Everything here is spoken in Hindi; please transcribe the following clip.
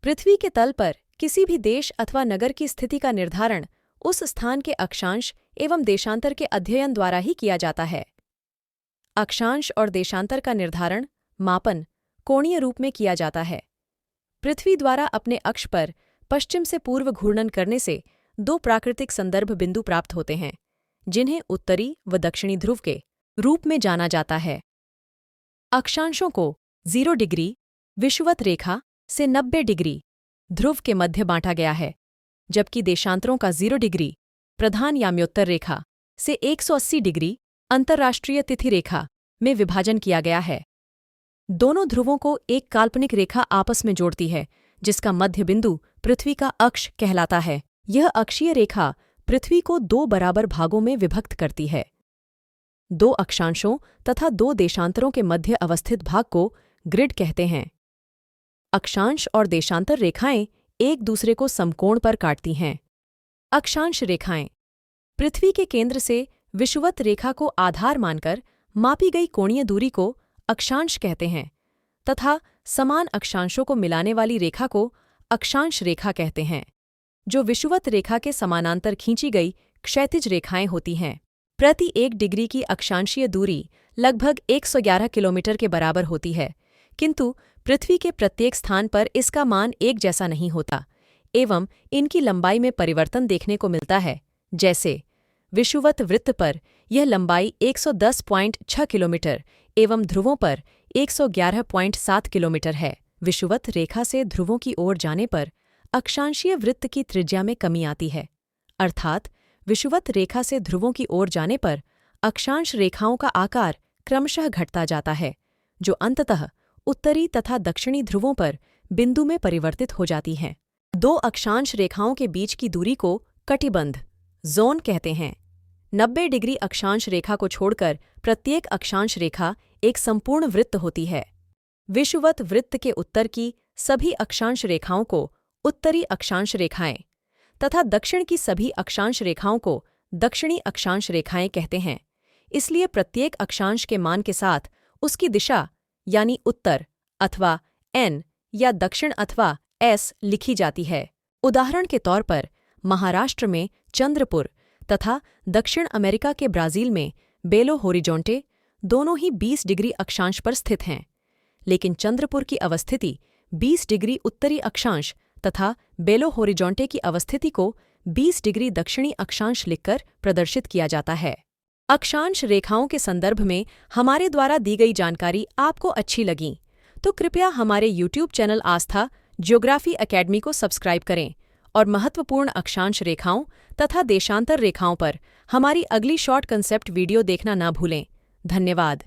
पृथ्वी के तल पर किसी भी देश अथवा नगर की स्थिति का निर्धारण उस स्थान के अक्षांश एवं देशांतर के अध्ययन द्वारा ही किया जाता है। अक्षांश और देशांतर का निर्धारण, मापन कोणीय रूप में किया जाता है। पृथ्वी द्वारा अपने अक्ष पर पश्चिम से पूर्व घूर्णन करने से दो प्राकृतिक संदर्भ बिंदु प्राप्त होते हैं, जिन्हें उत्तरी व दक्षिणी ध्रुव के रूप में जाना जाता है। अक्षांशों को 0 डिग्री विषुवत रेखा से 90 डिग्री ध्रुव के मध्य बांटा गया है, जबकि देशांतरों का 0 डिग्री प्रधान याम्योत्तर रेखा से 180 डिग्री अंतर्राष्ट्रीय तिथि रेखा में विभाजन किया गया है। दोनों ध्रुवों को एक काल्पनिक रेखा आपस में जोड़ती है, जिसका मध्य बिंदु पृथ्वी का अक्ष कहलाता है। यह अक्षीय रेखा पृथ्वी को 2 बराबर भागों में विभक्त करती है। 2 अक्षांशों तथा 2 देशांतरों के मध्य अवस्थित भाग को ग्रिड कहते हैं। अक्षांश और देशांतर रेखाएं एक दूसरे को समकोण पर काटती हैं। अक्षांश रेखाएं पृथ्वी के केंद्र से विषुवत रेखा को आधार मानकर मापी गई कोणीय दूरी को अक्षांश कहते हैं तथा समान अक्षांशों को मिलाने वाली रेखा को अक्षांश रेखा कहते हैं, जो विषुवत रेखा के समानांतर खींची गई क्षैतिज रेखाएं होती हैं। प्रति 1 डिग्री की अक्षांशीय दूरी लगभग 111 किलोमीटर के बराबर होती है, किंतु पृथ्वी के प्रत्येक स्थान पर इसका मान एक जैसा नहीं होता एवं इनकी लंबाई में परिवर्तन देखने को मिलता है। जैसे विषुवत वृत्त पर यह लंबाई 110.6 किलोमीटर एवं ध्रुवों पर 111.7 किलोमीटर है। विषुवत रेखा से ध्रुवों की ओर जाने पर अक्षांशीय वृत्त की त्रिज्या में कमी आती है, अर्थात विषुवत रेखा से ध्रुवों की ओर जाने पर अक्षांश रेखाओं का आकार क्रमशः घटता जाता है, जो अंततः उत्तरी तथा दक्षिणी ध्रुवों पर बिंदु में परिवर्तित हो जाती हैं। 2 अक्षांश रेखाओं के बीच की दूरी को कटिबंध जोन कहते हैं। 90 डिग्री अक्षांश रेखा को छोड़कर प्रत्येक अक्षांश रेखा एक संपूर्ण वृत्त होती है। विषुवत वृत्त के उत्तर की सभी अक्षांश रेखाओं को उत्तरी अक्षांश रेखाएं तथा दक्षिण की सभी अक्षांश रेखाओं को दक्षिणी अक्षांश रेखाएं कहते हैं। इसलिए प्रत्येक अक्षांश के मान के साथ उसकी दिशा यानी उत्तर अथवा N या दक्षिण अथवा S लिखी जाती है। उदाहरण के तौर पर महाराष्ट्र में चंद्रपुर तथा दक्षिण अमेरिका के ब्राजील में बेलो होरिजोंटे दोनों ही 20 डिग्री अक्षांश पर स्थित हैं, लेकिन चंद्रपुर की अवस्थिति 20 डिग्री उत्तरी अक्षांश तथा बेलो होरिजोंटे की अवस्थिति को 20 डिग्री दक्षिणी अक्षांश लिखकर प्रदर्शित किया जाता है। अक्षांश रेखाओं के संदर्भ में हमारे द्वारा दी गई जानकारी आपको अच्छी लगी तो कृपया हमारे YouTube चैनल आस्था ज्योग्राफी एकेडमी को सब्सक्राइब करें और महत्वपूर्ण अक्षांश रेखाओं तथा देशांतर रेखाओं पर हमारी अगली शॉर्ट कंसेप्ट वीडियो देखना ना भूलें। धन्यवाद।